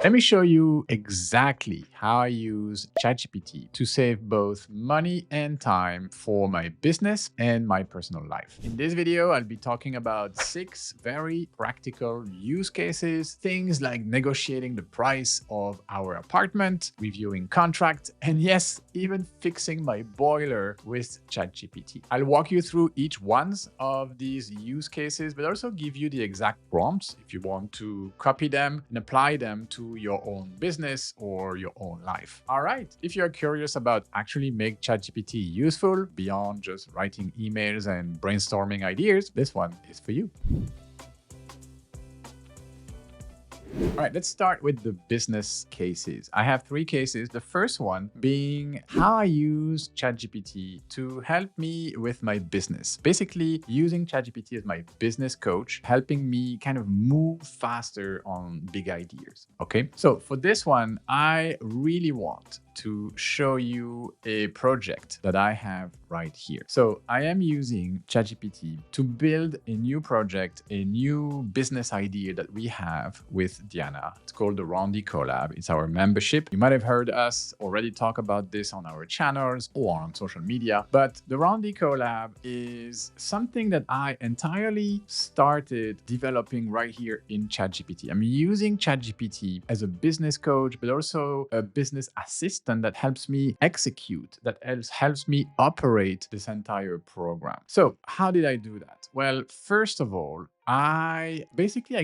Let me show you exactly how I use ChatGPT to save both money and time for my business and my personal life. In this video, I'll be talking about 6 very practical use cases, things like negotiating the price of our apartment, reviewing contracts, and yes, even fixing my boiler with ChatGPT. I'll walk you through each one of these use cases, but also give you the exact prompts if you want to copy them and apply them to your own business or your own life. All right, if you're curious about actually make ChatGPT useful beyond just writing emails and brainstorming ideas, this one is for you. All right, let's start with the business cases. I have 3 cases. The first one being how I use ChatGPT to help me with my business. Basically, using ChatGPT as my business coach, helping me kind of move faster on big ideas. Okay, so for this one, I really want to show you a project that I have right here. So I am using ChatGPT to build a new project, a new business idea that we have with Diana. It's called the RonDi CoLab. It's our membership. You might have heard us already talk about this on our channels or on social media, but the RonDi CoLab is something that I entirely started developing right here in ChatGPT. I'm using ChatGPT as a business coach, but also a business assistant that helps me execute, that helps me operate this entire program. So how did I do that? Well, first of all, I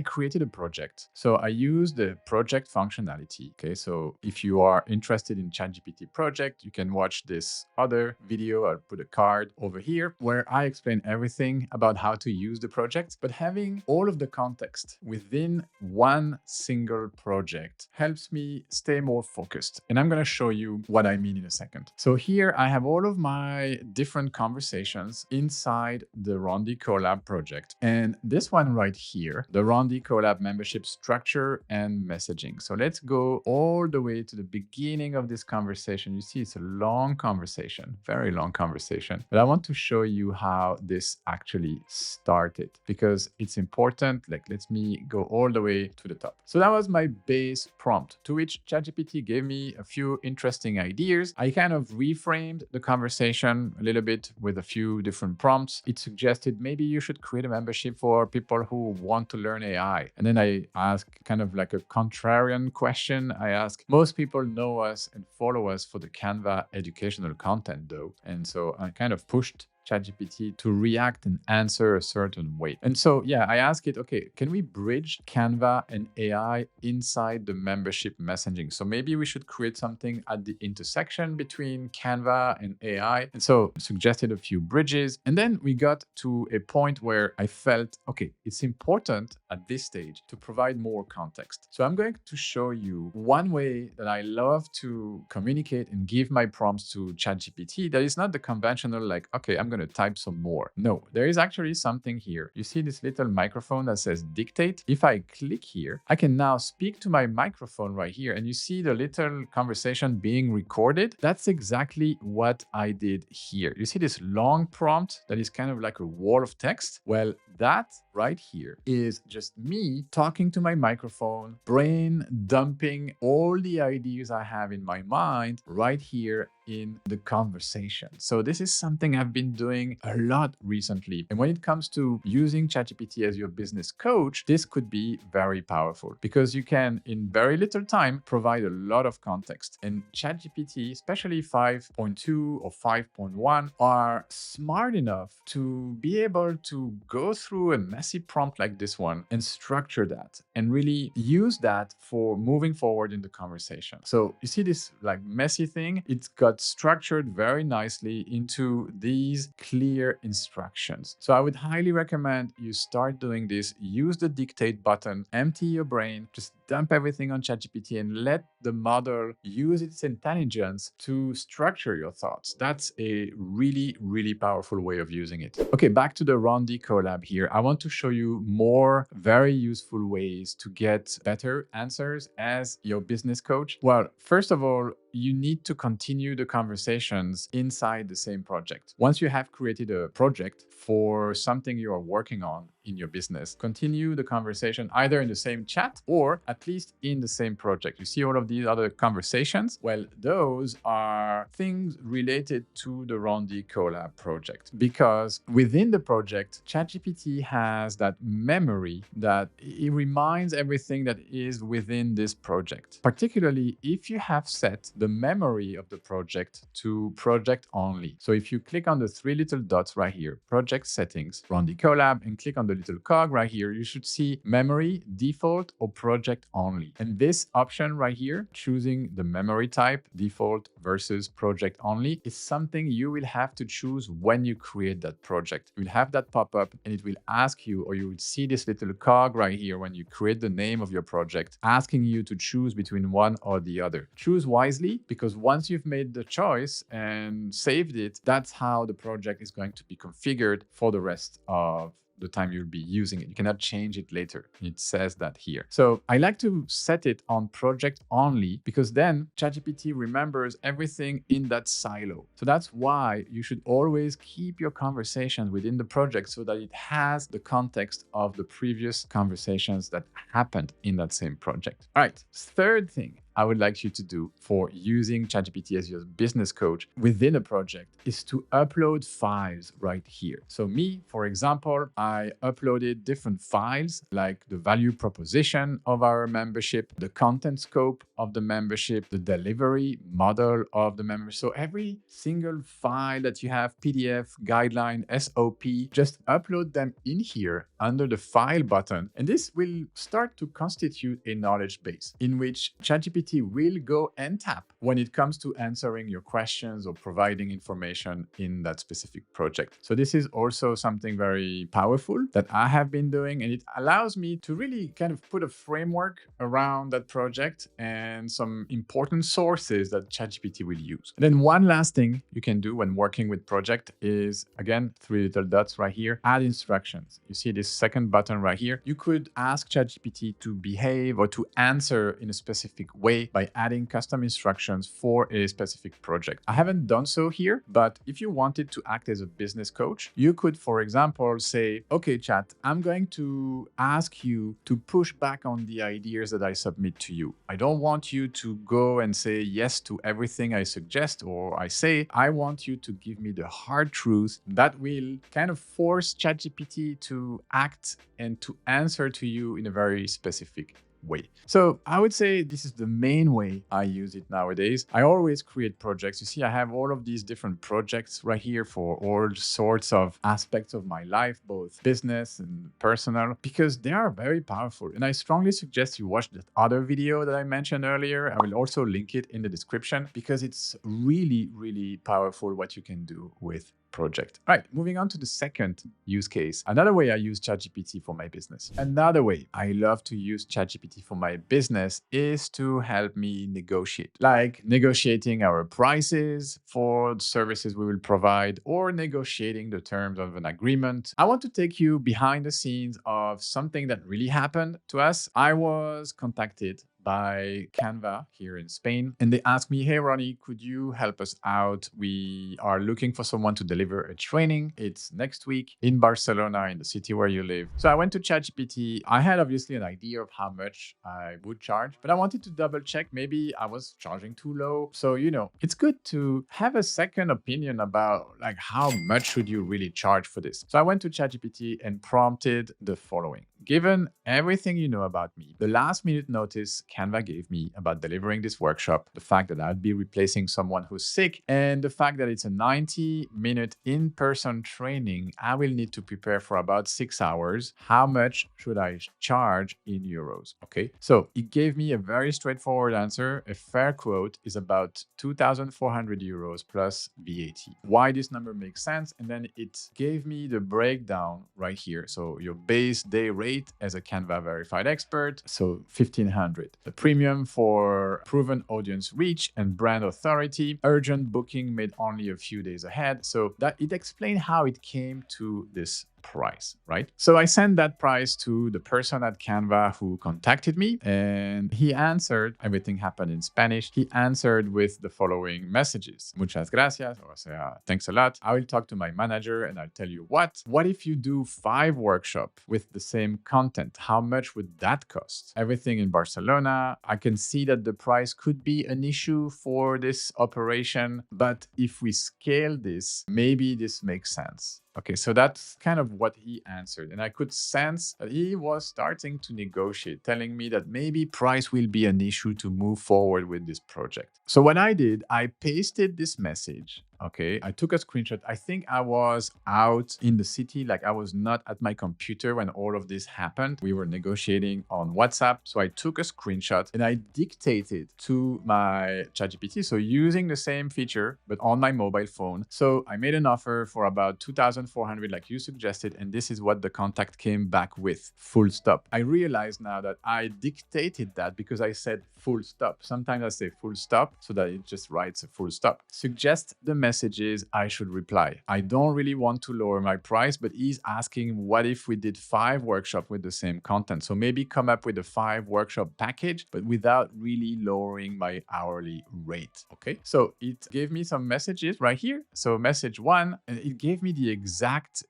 created a project. So I use the project functionality. Okay, so if you are interested in ChatGPT project, you can watch this other video. I'll put a card over here where I explain everything about how to use the project. But having all of the context within one single project helps me stay more focused. And I'm going to show you what I mean in a second. So here I have all of my different conversations inside the RonDi CoLab project. And this one right here, the RonDi CoLab membership structure and messaging. So let's go all the way to the beginning of this conversation. You see, it's a long conversation, very long conversation, but I want to show you how this actually started because it's important. Like, let me go all the way to the top. So that was my base prompt to which ChatGPT gave me a few interesting ideas. I kind of reframed the conversation a little bit with a few different prompts. It suggested maybe you should create a membership for people who want to learn AI. And then I ask kind of like a contrarian question. I ask, most people know us and follow us for the Canva educational content though. And so I kind of pushed ChatGPT to react and answer a certain way. And so, yeah, I asked it, okay, can we bridge Canva and AI inside the membership messaging? So maybe we should create something at the intersection between Canva and AI. And so suggested a few bridges. And then we got to a point where I felt, okay, it's important at this stage to provide more context. So I'm going to show you one way that I love to communicate and give my prompts to ChatGPT that is not the conventional, like, okay, I'm going to type some more. No, there is actually something here. You see this little microphone that says dictate. If I click here, I can now speak to my microphone right here. And you see the little conversation being recorded. That's exactly what I did here. You see this long prompt that is kind of like a wall of text? Well, that right here is just me talking to my microphone, brain dumping all the ideas I have in my mind right here in the conversation. So this is something I've been doing a lot recently. And when it comes to using ChatGPT as your business coach, this could be very powerful because you can, in very little time, provide a lot of context. And ChatGPT, especially 5.2 or 5.1, are smart enough to be able to go through a messy prompt like this one and structure that and really use that for moving forward in the conversation. So you see this like messy thing, it's got structured very nicely into these clear instructions. So I would highly recommend you start doing this. Use the dictate button, empty your brain, just dump everything on ChatGPT and let the model use its intelligence to structure your thoughts. That's a really, really powerful way of using it. Okay, back to the RonDi CoLab here. I want to show you more very useful ways to get better answers as your business coach. Well, first of all, you need to continue the conversations inside the same project. Once you have created a project for something you are working on, in your business, continue the conversation either in the same chat or at least in the same project. You see all of these other conversations? Well, those are things related to the RonDi CoLab project, because within the project, ChatGPT has that memory that it reminds everything that is within this project, particularly if you have set the memory of the project to project only. So if you click on the three little dots right here, project settings, RonDi CoLab, and click on the little cog right here, you should see memory, default, or project only. And this option right here, choosing the memory type, default versus project only, is something you will have to choose when you create that project. You'll have that pop up and it will ask you, or you will see this little cog right here when you create the name of your project, asking you to choose between one or the other. Choose wisely, because once you've made the choice and saved it, that's how the project is going to be configured for the rest of the time you'll be using it. You cannot change it later. It says that here. So I like to set it on project only, because then ChatGPT remembers everything in that silo. So that's why you should always keep your conversations within the project so that it has the context of the previous conversations that happened in that same project. All right, third thing I would like you to do for using ChatGPT as your business coach within a project is to upload files right here. So me, for example, I uploaded different files like the value proposition of our membership, the content scope of the membership, the delivery model of the membership. So every single file that you have, PDF, guideline, SOP, just upload them in here under the file button. And this will start to constitute a knowledge base in which ChatGPT will go and tap when it comes to answering your questions or providing information in that specific project. So this is also something very powerful that I have been doing, and it allows me to really kind of put a framework around that project and some important sources that ChatGPT will use. And then one last thing you can do when working with project is, again, three little dots right here, add instructions. You see this second button right here. You could ask ChatGPT to behave or to answer in a specific way by adding custom instructions for a specific project. I haven't done so here, but if you wanted to act as a business coach, you could, for example, say, okay, chat, I'm going to ask you to push back on the ideas that I submit to you. I don't want you to go and say yes to everything I suggest or I say. I want you to give me the hard truth that will kind of force ChatGPT to act and to answer to you in a very specific way. So I would say this is the main way I use it nowadays. I always create projects. You see, I have all of these different projects right here for all sorts of aspects of my life, both business and personal, because they are very powerful. And I strongly suggest you watch that other video that I mentioned earlier. I will also link it in the description because it's really, really powerful what you can do with project. All right, moving on to the second use case. Another way I use ChatGPT for my business. Another way I love to use ChatGPT for my business is to help me negotiate, like negotiating our prices for the services we will provide or negotiating the terms of an agreement. I want to take you behind the scenes of something that really happened to us. I was contacted by Canva here in Spain. And they asked me, hey, Ronnie, could you help us out? We are looking for someone to deliver a training. It's next week in Barcelona, in the city where you live. So I went to ChatGPT. I had obviously an idea of how much I would charge, but I wanted to double check. Maybe I was charging too low. So, it's good to have a second opinion about like how much should you really charge for this. So I went to ChatGPT and prompted the following. Given everything you know about me, the last minute notice Canva gave me about delivering this workshop, the fact that I'd be replacing someone who's sick, and the fact that it's a 90-minute in-person training, I will need to prepare for about 6 hours. How much should I charge in euros? Okay, so it gave me a very straightforward answer. A fair quote is about 2,400 euros plus VAT. Why this number makes sense? And then it gave me the breakdown right here. So your base day rate as a Canva verified expert, so 1,500. The premium for proven audience reach and brand authority, urgent booking made only a few days ahead. So that it explained how it came to this price, right? So I sent that price to the person at Canva who contacted me, and he answered. Everything happened in Spanish. He answered with the following messages: Muchas gracias, o sea, thanks a lot. I will talk to my manager and I'll tell you what. What if you do 5 workshops with the same content? How much would that cost? Everything in Barcelona. I can see that the price could be an issue for this operation, but if we scale this, maybe this makes sense. Okay, so that's kind of what he answered. And I could sense that he was starting to negotiate, telling me that maybe price will be an issue to move forward with this project. So what I did, I pasted this message. Okay, I took a screenshot. I think I was out in the city, like I was not at my computer when all of this happened. We were negotiating on WhatsApp. So I took a screenshot and I dictated to my ChatGPT. So using the same feature, but on my mobile phone. So I made an offer for about 2,400, like you suggested. And this is what the contact came back with: full stop. I realize now that I dictated that because I said full stop. Sometimes I say full stop so that it just writes a full stop. Suggest the messages I should reply. I don't really want to lower my price, but he's asking what if we did 5 workshops with the same content? So maybe come up with a 5 workshop package, but without really lowering my hourly rate. Okay, so it gave me some messages right here. So message 1, and it gave me the exact,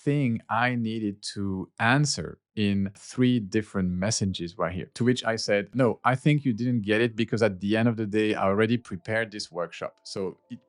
thing I needed to answer in 3 different messages right here. To which I said, no, I think you didn't get it because at the end of the day, I already prepared this workshop. So it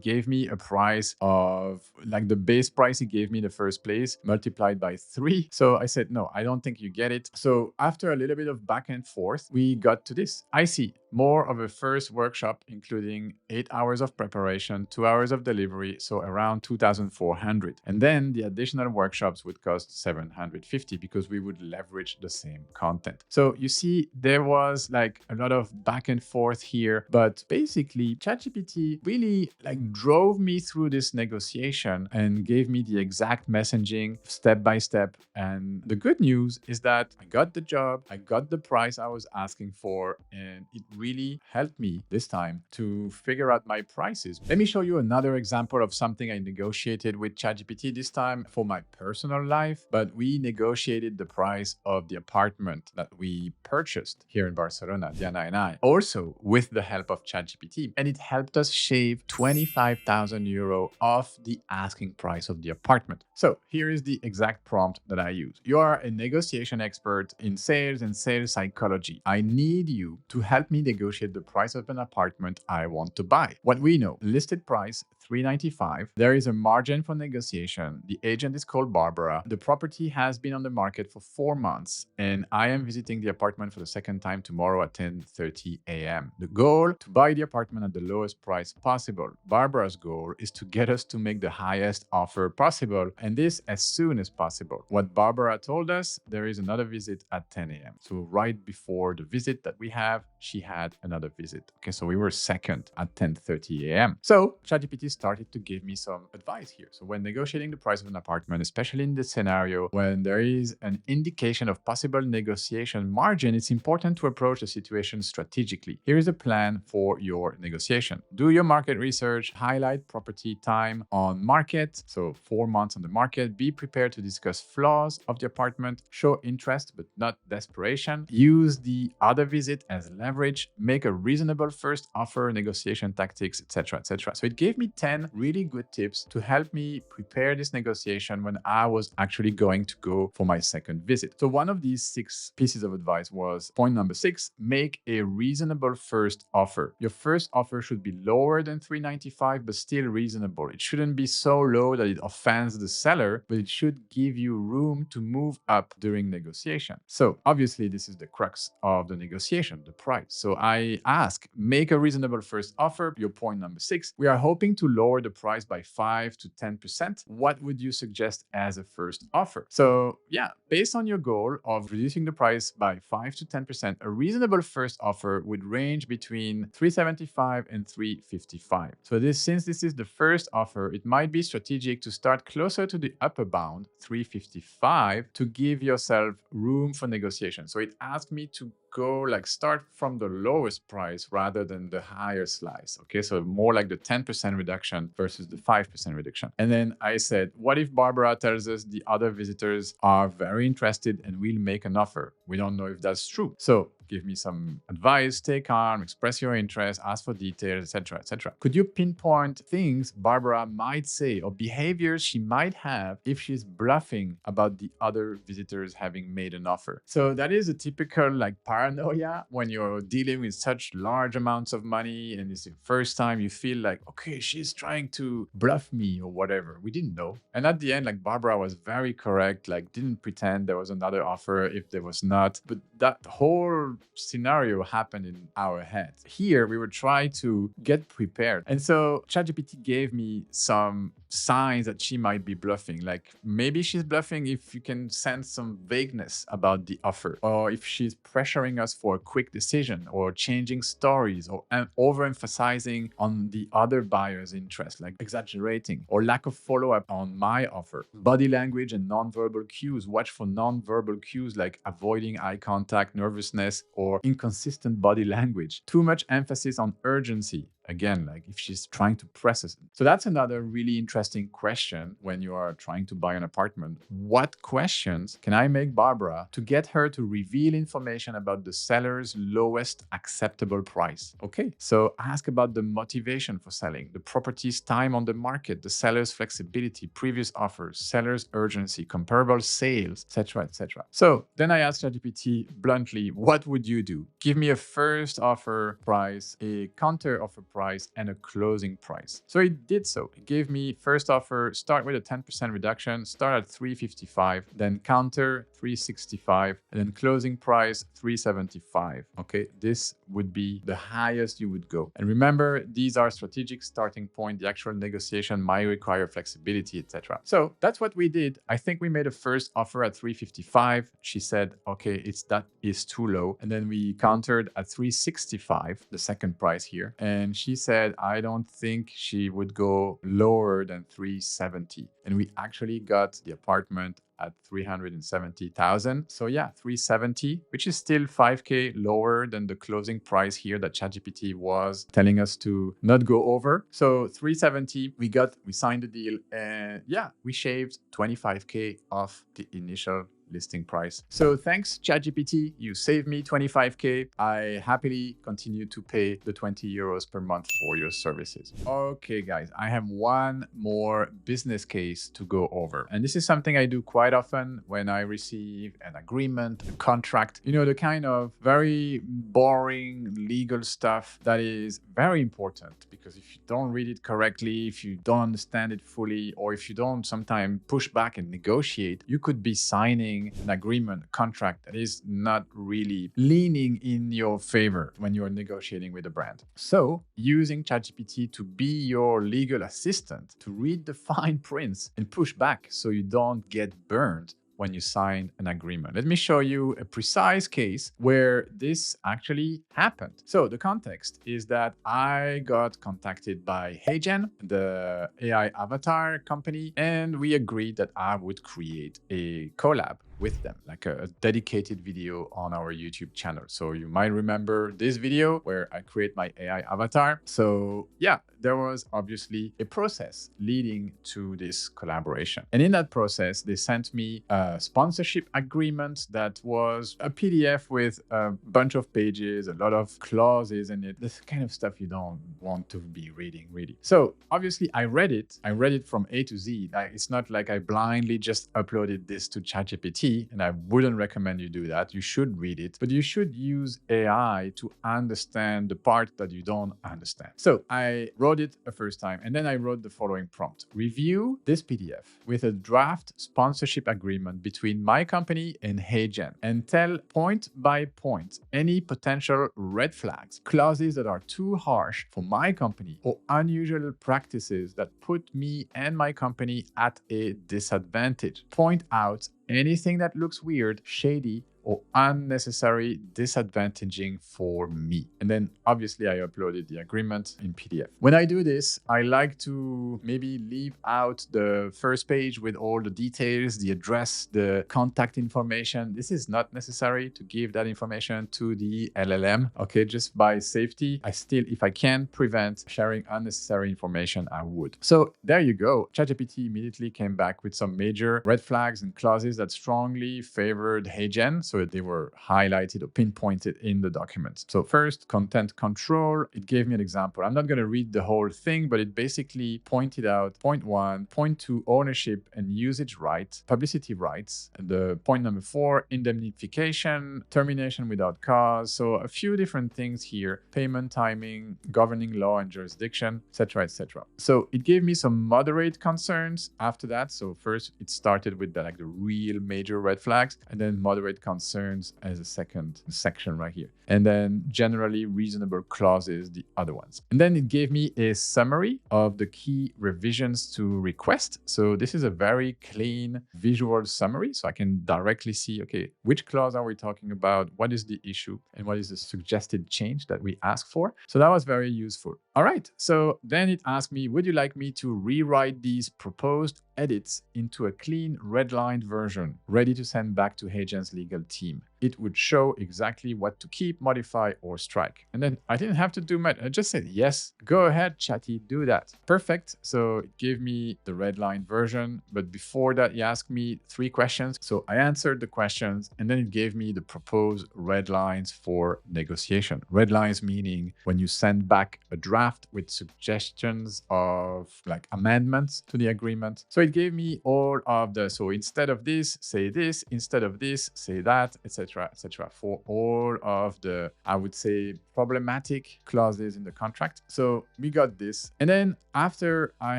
gave me a price of like the base price he gave me in the first place multiplied by 3. So I said, no, I don't think you get it. So after a little bit of back and forth, we got to this. I see more of a first workshop, including 8 hours of preparation, 2 hours of delivery, so around 2,400. And then the additional workshops would cost 750 because we would leverage the same content. So you see, there was like a lot of back and forth here, but basically ChatGPT really like drove me through this negotiation and gave me the exact messaging step by step. And the good news is that I got the job, I got the price I was asking for, and it really helped me this time to figure out my prices. Let me show you another example of something I negotiated with ChatGPT, this time for my personal life, but we negotiated the price of the apartment that we purchased here in Barcelona, Diana and I, also with the help of ChatGPT. And it helped us shave 25,000 euro off the asking price of the apartment. So here is the exact prompt that I use. You are a negotiation expert in sales and sales psychology. I need you to help me negotiate the price of an apartment I want to buy. What we know: listed price 395. There is a margin for negotiation. The agent is called Barbara. The property has been on the market for 4 months, and I am visiting the apartment for the second time tomorrow at 10:30 a.m. The goal: to buy the apartment at the lowest price possible. Barbara's goal is to get us to make the highest offer possible, and this as soon as possible. What Barbara told us: there is another visit at 10 a.m. So right before the visit that we have, she had another visit. Okay, so we were second at 10:30 a.m. So ChatGPT started to give me some advice here. So when negotiating the price of an apartment, especially in this scenario, when there is an indication of possible negotiation margin, it's important to approach the situation strategically. Here is a plan for your negotiation. Do your market research, highlight property time on market, so 4 months on the market. Be prepared to discuss flaws of the apartment, show interest but not desperation. Use the other visit as leverage, make a reasonable first offer, negotiation tactics, etc., etc. So it gave me 10 really good tips to help me prepare this negotiation when I was actually going to go for my second visit. So one of these 6 pieces of advice was point number 6: make a reasonable first offer. Your first offer should be lower than 395, but still reasonable. It shouldn't be so low that it offends the seller, but it should give you room to move up during negotiation. So obviously this is the crux of the negotiation, the price. So I ask, make a reasonable first offer. Your point number 6: we are hoping to lower the price by 5 to 10%. What would you suggest as a first offer? So yeah, based on your goal of reducing the price by 5 to 10%, a reasonable first offer would range between 375 and 355. So since this is the first offer, it might be strategic to start closer to the upper bound, 355, to give yourself room for negotiation. So it asked me to go like start from the lowest price rather than the higher slice. Okay, so more like the 10% reduction versus the 5% reduction. And then I said, what if Barbara tells us the other visitors are very interested and will make an offer? We don't know if that's true. So give me some advice, stay calm, express your interest, ask for details, etc., etc. Could you pinpoint things Barbara might say or behaviors she might have if she's bluffing about the other visitors having made an offer? So that is a typical like paranoia when you're dealing with such large amounts of money and it's the first time you feel like, okay, she's trying to bluff me or whatever. We didn't know. And at the end, like Barbara was very correct, like didn't pretend there was another offer if there was not. But that whole scenario happened in our heads. Here, we would try to get prepared. And so ChatGPT gave me some signs that she might be bluffing. Like maybe she's bluffing if you can sense some vagueness about the offer, or if she's pressuring us for a quick decision, or changing stories, or overemphasizing on the other buyer's interest, like exaggerating, or lack of follow-up on my offer. Body language and nonverbal cues. Watch for nonverbal cues like avoiding eye contact, nervousness, or inconsistent body language. Too much emphasis on urgency. Again, like if she's trying to press us. So that's another really interesting question when you are trying to buy an apartment. What questions can I make Barbara to get her to reveal information about the seller's lowest acceptable price? Okay, so ask about the motivation for selling, the property's time on the market, the seller's flexibility, previous offers, seller's urgency, comparable sales, etc., etc. So then I asked ChatGPT bluntly, what would you do? Give me a first offer price, a counter offer price, and a closing price. So it did so. It gave me first offer, start with a 10% reduction, start at 355, then counter 365, and then closing price 375. Okay, this would be the highest you would go. And remember, these are strategic starting point. The actual negotiation might require flexibility, etc. So that's what we did. I think we made a first offer at 355. She said, okay, that is too low. And then we countered at 365, the second price here. And she said, I don't think she would go lower than 370. And we actually got the apartment at 370,000. So yeah, 370, which is still 5K lower than the closing price here that ChatGPT was telling us to not go over. So 370, we signed the deal, and yeah, we shaved 25K off the initial listing price. So thanks, ChatGPT. You saved me 25K. I happily continue to pay the 20 euros per month for your services. Okay, guys, I have one more business case to go over. And this is something I do quite often when I receive an agreement, a contract, the kind of very boring legal stuff that is very important, because if you don't read it correctly, if you don't understand it fully, or if you don't sometimes push back and negotiate, you could be signing an agreement, a contract that is not really leaning in your favor when you're negotiating with a brand. So using ChatGPT to be your legal assistant, to read the fine prints and push back so you don't get burned when you sign an agreement. Let me show you a precise case where this actually happened. So the context is that I got contacted by HeyGen, the AI avatar company, and we agreed that I would create a collab with them, like a dedicated video on our YouTube channel. So you might remember this video where I create my AI avatar. So yeah, there was obviously a process leading to this collaboration. And in that process, they sent me a sponsorship agreement that was a PDF with a bunch of pages, a lot of clauses in it, this kind of stuff you don't want to be reading, really. So obviously I read it from A to Z. It's not like I blindly just uploaded this to ChatGPT, and I wouldn't recommend you do that. You should read it, but you should use AI to understand the part that you don't understand. So I wrote it a first time, and then I wrote the following prompt. Review this PDF with a draft sponsorship agreement between my company and HeyGen, and tell point by point any potential red flags, clauses that are too harsh for my company, or unusual practices that put me and my company at a disadvantage. Point out anything that looks weird, shady, or unnecessary disadvantaging for me. And then obviously I uploaded the agreement in PDF. When I do this, I like to maybe leave out the first page with all the details, the address, the contact information. This is not necessary to give that information to the LLM. Okay, just by safety, I still, if I can prevent sharing unnecessary information, I would. So there you go. ChatGPT immediately came back with some major red flags and clauses that strongly favored HeyGen. So they were highlighted or pinpointed in the document. So first, content control. It gave me an example. I'm not going to read the whole thing, but it basically pointed out point 1, point 2, ownership and usage rights, publicity rights. And the point number 4, indemnification, termination without cause. So a few different things here: payment timing, governing law and jurisdiction, etc., etc. So it gave me some moderate concerns after that. So first it started with the real major red flags, and then moderate concerns as a second section right here. And then generally reasonable clauses, the other ones. And then it gave me a summary of the key revisions to request. So this is a very clean visual summary. So I can directly see, okay, which clause are we talking about? What is the issue? And what is the suggested change that we ask for? So that was very useful. All right. So then it asked me, would you like me to rewrite these proposed edits into a clean redlined version ready to send back to HeyGen's legal team? It would show exactly what to keep, modify, or strike. And then I didn't have to do much. I just said, yes, go ahead, Chatty, do that. Perfect. So it gave me the redline version. But before that, he asked me 3 questions. So I answered the questions, and then it gave me the proposed red lines for negotiation. Red lines meaning when you send back a draft with suggestions of amendments to the agreement. So it gave me all of the, so instead of this, say this, instead of this, say that, etc., etc., for all of the, I would say, problematic clauses in the contract. So we got this. And then after I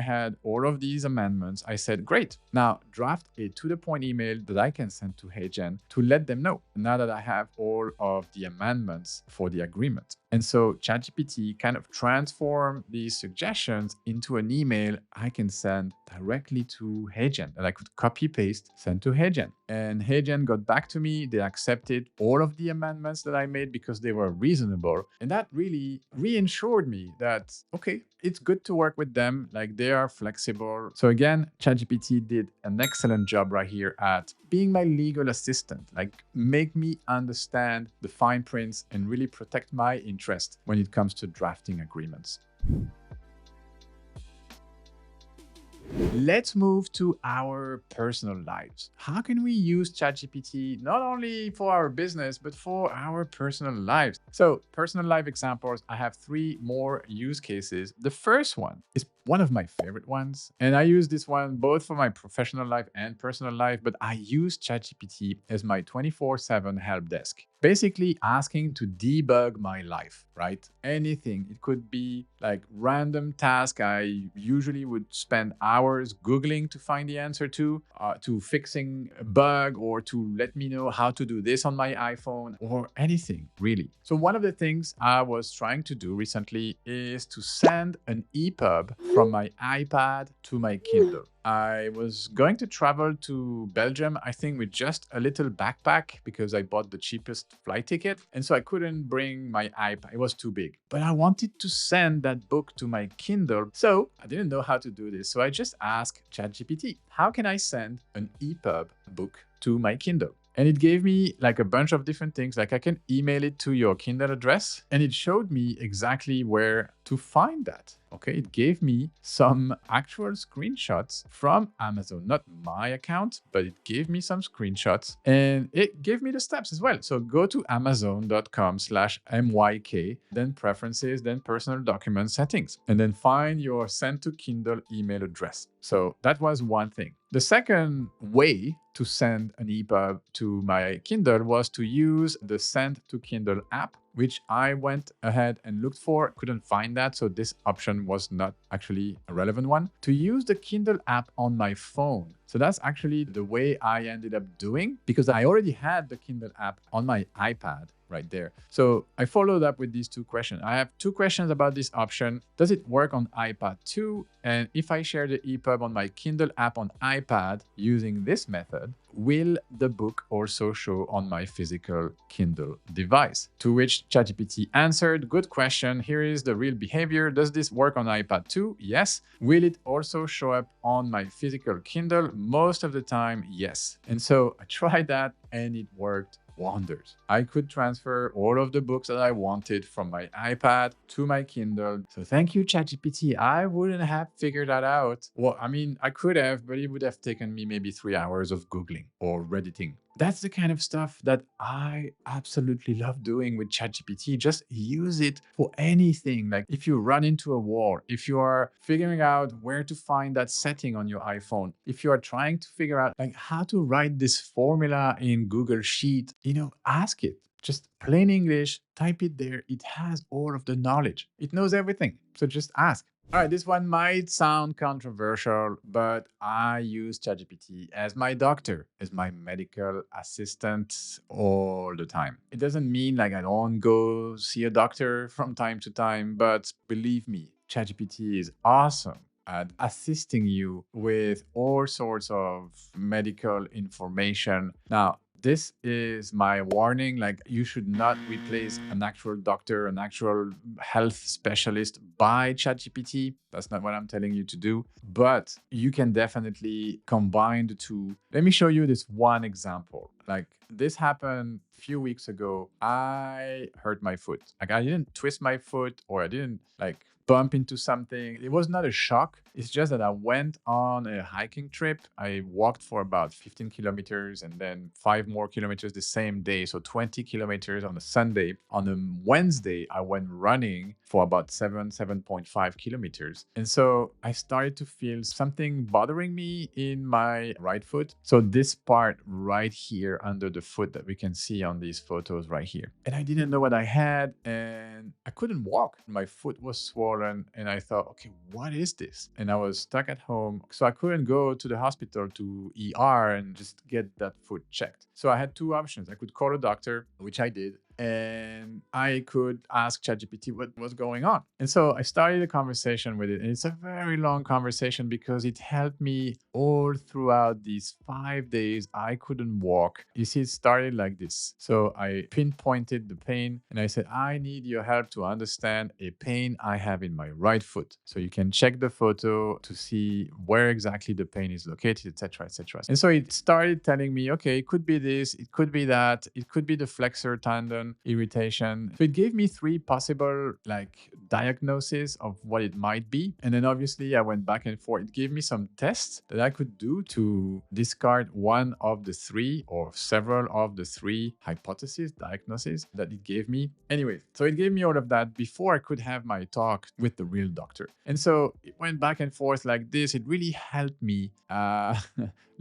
had all of these amendments, I said, great, now draft a to-the-point email that I can send to HeyGen to let them know now that I have all of the amendments for the agreement. And so ChatGPT kind of transformed these suggestions into an email I can send directly to HeyGen that I could copy paste, send to HeyGen. And HeyGen got back to me. They accepted all of the amendments that I made because they were reasonable. And that really reassured me that, okay, it's good to work with them. Like, they are flexible. So again, ChatGPT did an excellent job right here at being my legal assistant, like make me understand the fine prints and really protect my interest when it comes to drafting agreements. Let's move to our personal lives. How can we use ChatGPT not only for our business, but for our personal lives? So personal life examples, I have 3 more use cases. The first one is one of my favorite ones. And I use this one both for my professional life and personal life, but I use ChatGPT as my 24/7 help desk. Basically asking to debug my life, right? Anything. It could be like random task I usually would spend hours Googling to find the answer to fixing a bug, or to let me know how to do this on my iPhone, or anything really. So one of the things I was trying to do recently is to send an EPUB from my iPad to my Kindle. I was going to travel to Belgium, I think, with just a little backpack because I bought the cheapest flight ticket. And so I couldn't bring my iPad. It was too big. But I wanted to send that book to my Kindle. So I didn't know how to do this. So I just asked ChatGPT, how can I send an EPUB book to my Kindle? And it gave me like a bunch of different things. Like, I can email it to your Kindle address, and it showed me exactly where to find that. Okay, it gave me some actual screenshots from Amazon, not my account, but it gave me some screenshots, and it gave me the steps as well. So go to amazon.com/myk, then preferences, then personal document settings, and then find your send to Kindle email address. So that was one thing. The second way to send an EPUB to my Kindle was to use the Send to Kindle app, which I went ahead and looked for, couldn't find that. So this option was not actually a relevant one. To use the Kindle app on my phone So that's actually the way I ended up doing, because I already had the Kindle app on my iPad right there. So I followed up with these two questions. I have two questions about this option. Does it work on iPad too? And if I share the EPUB on my Kindle app on iPad using this method, will the book also show on my physical Kindle device? To which ChatGPT answered, good question. Here is the real behavior. Does this work on iPad too? Yes. Will it also show up on my physical Kindle? Most of the time, yes. And so I tried that and it worked wonders. I could transfer all of the books that I wanted from my iPad to my Kindle. So thank you, ChatGPT. I wouldn't have figured that out. Well, I mean, I could have, but it would have taken me maybe 3 hours of Googling or Redditing. That's the kind of stuff that I absolutely love doing with ChatGPT. Just use it for anything. Like if you run into a wall, if you are figuring out where to find that setting on your iPhone, if you are trying to figure out like how to write this formula in Google Sheet, ask it. Just plain English, type it there. It has all of the knowledge. It knows everything. So just ask. All right, this one might sound controversial, but I use ChatGPT as my doctor, as my medical assistant all the time. It doesn't mean like I don't go see a doctor from time to time, but believe me, ChatGPT is awesome at assisting you with all sorts of medical information. Now, this is my warning. Like, you should not replace an actual doctor, an actual health specialist by ChatGPT. That's not what I'm telling you to do. But you can definitely combine the two. Let me show you this one example. Like, this happened a few weeks ago. I hurt my foot. Like, I didn't twist my foot or I didn't like bump into something. It was not a shock. It's just that I went on a hiking trip. I walked for about 15 kilometers and then 5 more kilometers the same day. So 20 kilometers on a Sunday. On a Wednesday, I went running for about 7.5 kilometers. And so I started to feel something bothering me in my right foot. So this part right here under the foot that we can see on these photos right here. And I didn't know what I had and I couldn't walk. My foot was swollen and I thought, okay, what is this? And I was stuck at home. So I couldn't go to the hospital to ER and just get that foot checked. So I had two options. I could call a doctor, which I did, and I could ask ChatGPT what was going on. And so I started a conversation with it. And it's a very long conversation because it helped me all throughout these 5 days. I couldn't walk. You see, it started like this. So I pinpointed the pain and I said, I need your help to understand a pain I have in my right foot. So you can check the photo to see where exactly the pain is located, etc., etc. And so it started telling me, okay, it could be this, it could be that, it could be the flexor tendon irritation. So it gave me three possible like diagnoses of what it might be. And then obviously I went back and forth. It gave me some tests that I could do to discard one of the three or several of the three hypotheses, diagnoses that it gave me. Anyway, so it gave me all of that before I could have my talk with the real doctor. And so it went back and forth like this. It really helped me.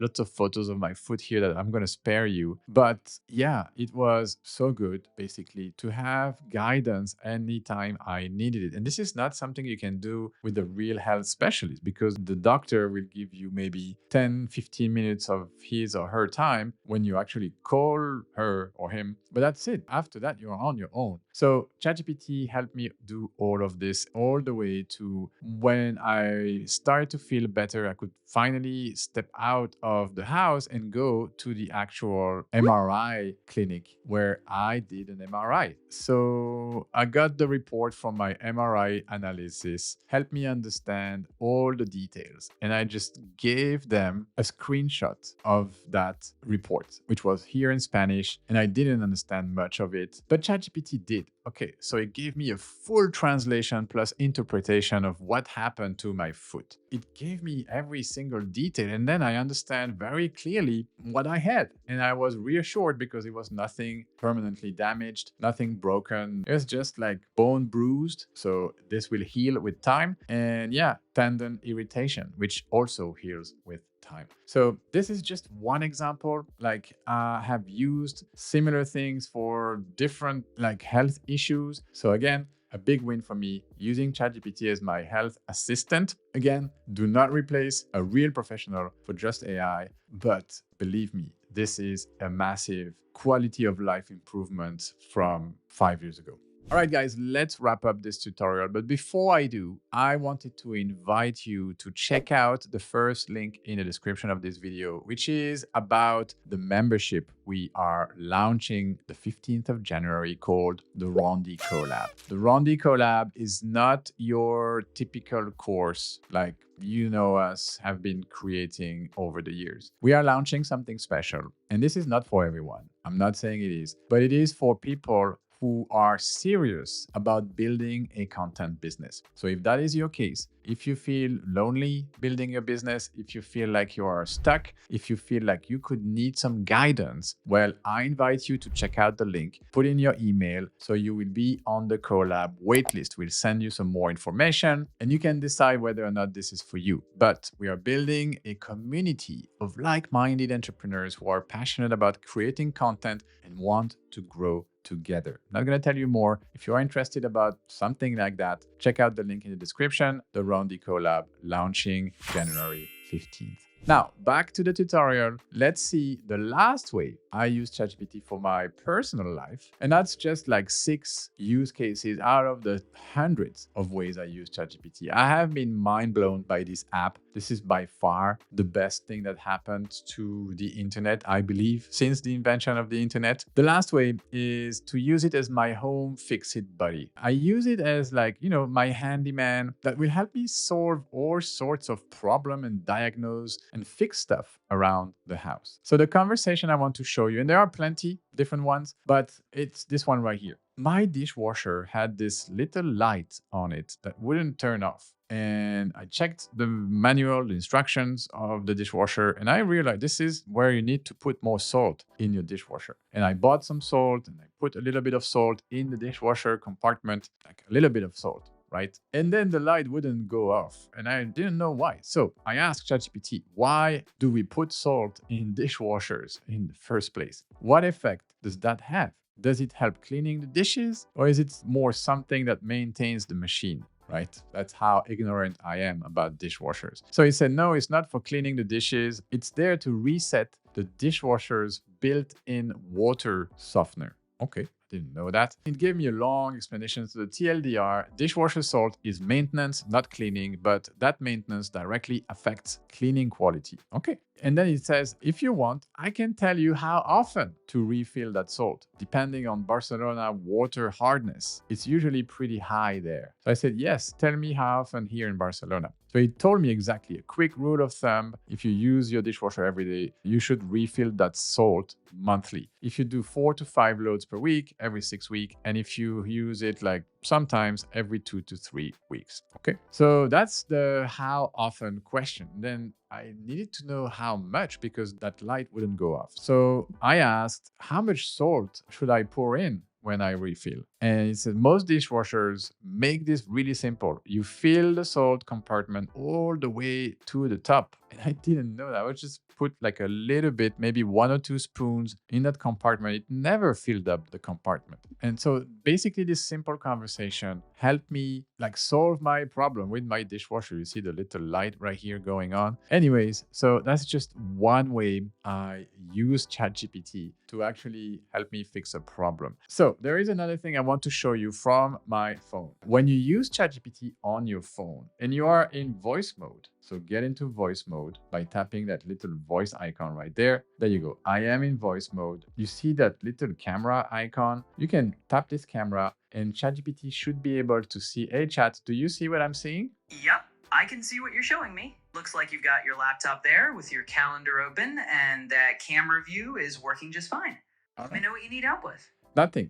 Lots of photos of my foot here that I'm going to spare you. But yeah, it was so good basically to have guidance anytime I needed it. And this is not something you can do with a real health specialist because the doctor will give you maybe 10, 15 minutes of his or her time when you actually call her or him. But that's it. After that, you're on your own. So ChatGPT helped me do all of this all the way to when I started to feel better, I could finally step out of the house and go to the actual MRI clinic where I did an MRI. So I got the report from my MRI analysis, helped me understand all the details. And I just gave them a screenshot of that report, which was here in Spanish. And I didn't understand much of it, but ChatGPT did. Okay, so it gave me a full translation plus interpretation of what happened to my foot. It gave me every single detail, and then I understand very clearly what I had. And I was reassured because it was nothing permanently damaged, nothing broken. It was just like bone bruised. So this will heal with time. And yeah, tendon irritation, which also heals with time. So this is just one example. Like I have used similar things for different like health issues. So again, a big win for me using ChatGPT as my health assistant. Again, do not replace a real professional for just AI, but believe me, this is a massive quality of life improvement from 5 years ago. All right, guys, let's wrap up this tutorial. But before I do, I wanted to invite you to check out the first link in the description of this video, which is about the membership we are launching the 15th of January called the RonDi CoLab. The RonDi CoLab is not your typical course like you know us have been creating over the years. We are launching something special, and this is not for everyone. I'm not saying it is, but it is for people who are serious about building a content business. So if that is your case, if you feel lonely building your business, if you feel like you are stuck, if you feel like you could need some guidance, well, I invite you to check out the link, put in your email, so you will be on the CoLab waitlist. We'll send you some more information and you can decide whether or not this is for you. But we are building a community of like-minded entrepreneurs who are passionate about creating content and want to grow together. I'm not going to tell you more. If you are interested about something like that, check out the link in the description, the RonDi CoLab launching January 15th. Now, back to the tutorial. Let's see the last way I use ChatGPT for my personal life. And that's just like 6 use cases out of the hundreds of ways I use ChatGPT. I have been mind blown by this app. This is by far the best thing that happened to the internet, I believe, since the invention of the internet. The last way is to use it as my home fix-it buddy. I use it as my handyman that will help me solve all sorts of problem and diagnose and fix stuff around the house. So the conversation I want to show you, and there are plenty different ones, but it's this one right here. My dishwasher had this little light on it that wouldn't turn off. And I checked the manual, the instructions of the dishwasher, and I realized this is where you need to put more salt in your dishwasher. And I bought some salt and I put a little bit of salt in the dishwasher compartment, like a little bit of salt. Right? And then the light wouldn't go off and I didn't know why. So I asked ChatGPT, why do we put salt in dishwashers in the first place? What effect does that have? Does it help cleaning the dishes or is it more something that maintains the machine? Right? That's how ignorant I am about dishwashers. So he said, no, it's not for cleaning the dishes. It's there to reset the dishwasher's built-in water softener. Okay. Didn't know that. It gave me a long explanation to the TLDR. Dishwasher salt is maintenance, not cleaning, but that maintenance directly affects cleaning quality. Okay. And then it says, if you want, I can tell you how often to refill that salt. Depending on Barcelona water hardness, it's usually pretty high there. So I said, yes, tell me how often here in Barcelona. So he told me exactly a quick rule of thumb. If you use your dishwasher every day, you should refill that salt monthly. If you do 4 to 5 loads per week, every 6 weeks, and if you use it like sometimes every 2 to 3 weeks. Okay. So that's the how often question. Then I needed to know how much because that light wouldn't go off. So I asked, how much salt should I pour in when I refill? And it said most dishwashers make this really simple. You fill the salt compartment all the way to the top. And I didn't know that. I would just put like a little bit, maybe 1 or 2 spoons in that compartment. It never filled up the compartment. And so basically this simple conversation helped me like solve my problem with my dishwasher. You see the little light right here going on. Anyways, so that's just one way I use ChatGPT to actually help me fix a problem. So there is another thing I want to show you from my phone. When you use ChatGPT on your phone and you are in voice mode, so get into voice mode by tapping that little voice icon right there. There you go. I am in voice mode. You see that little camera icon? You can tap this camera and ChatGPT should be able to see, hey chat, do you see what I'm seeing? Yep, I can see what you're showing me. Looks like you've got your laptop there with your calendar open and that camera view is working just fine. Let me know what you need help with. Nothing.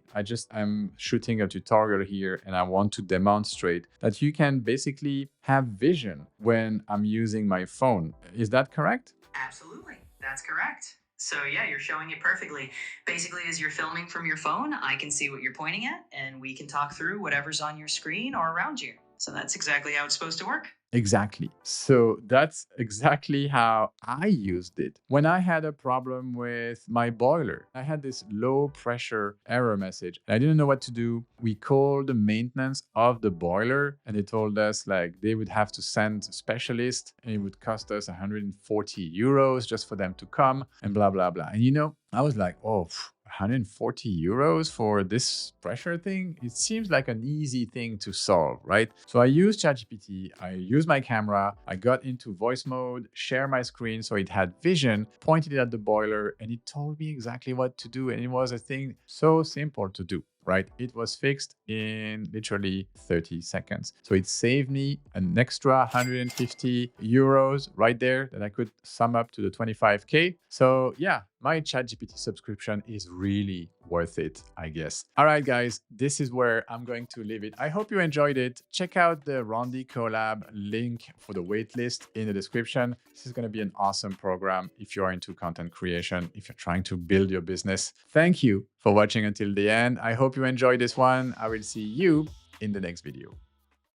I'm shooting a tutorial here and I want to demonstrate that you can basically have vision when I'm using my phone. Is that correct? Absolutely. That's correct. So yeah, you're showing it perfectly. Basically, as you're filming from your phone, I can see what you're pointing at and we can talk through whatever's on your screen or around you. So that's exactly how it's supposed to work. Exactly. So that's exactly how I used it. When I had a problem with my boiler, I had this low pressure error message. I didn't know what to do. We called the maintenance of the boiler and they told us like they would have to send a specialist and it would cost us 140 euros just for them to come and blah, blah, blah. And I was like, oh, 140 euros for this pressure thing? It seems like an easy thing to solve, right? So I used ChatGPT, I used my camera, I got into voice mode, share my screen so it had vision, pointed it at the boiler, and it told me exactly what to do. And it was a thing so simple to do. Right? It was fixed in literally 30 seconds. So it saved me an extra 150 euros right there that I could sum up to the 25K. So yeah, my ChatGPT subscription is really worth it, I guess. All right, guys, this is where I'm going to leave it. I hope you enjoyed it. Check out the RonDi CoLab link for the waitlist in the description. This is going to be an awesome program if you're into content creation, if you're trying to build your business. Thank you for watching until the end. I hope you enjoyed this one. I will see you in the next video.